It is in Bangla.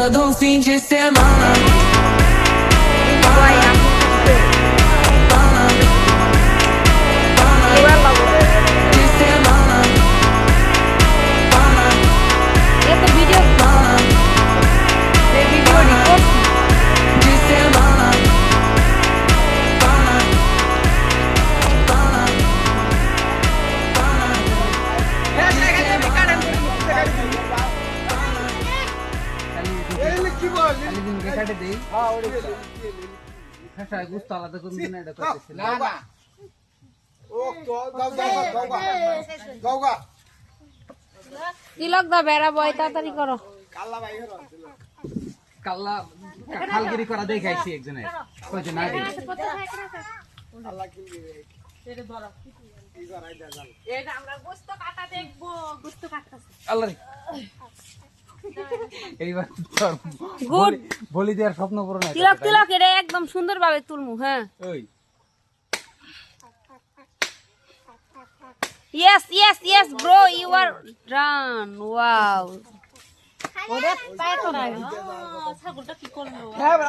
todo fim de semana. De semana. Это видео. Видео рекорд. De semana. কাটে দেই খাসা গুস্ত আলাদা করুন না এটা করতেছি না না ও তো গাও তিলক দা বেড়া বয় তাড়াতাড়ি করো। কাল্লা ভাই হলো কাল্লা খালগিরি করা দেখাইছি একজনের কইছে না দি কাল্লা কি দিবে এটা ধরো কি করাই দা জান এটা আমরা গোস্ত কাটা দেখবো গোস্ত কাটতাছে আল্লাহ রে এইবার গুড বলি দেওয়ার স্বপ্ন পূরণ হয় তিলক তিলক এটা একদম সুন্দরভাবে তুলমু হ্যাঁ ওই yes bro you are done wow ওরে পায় তো না ছাগলটা কি করলো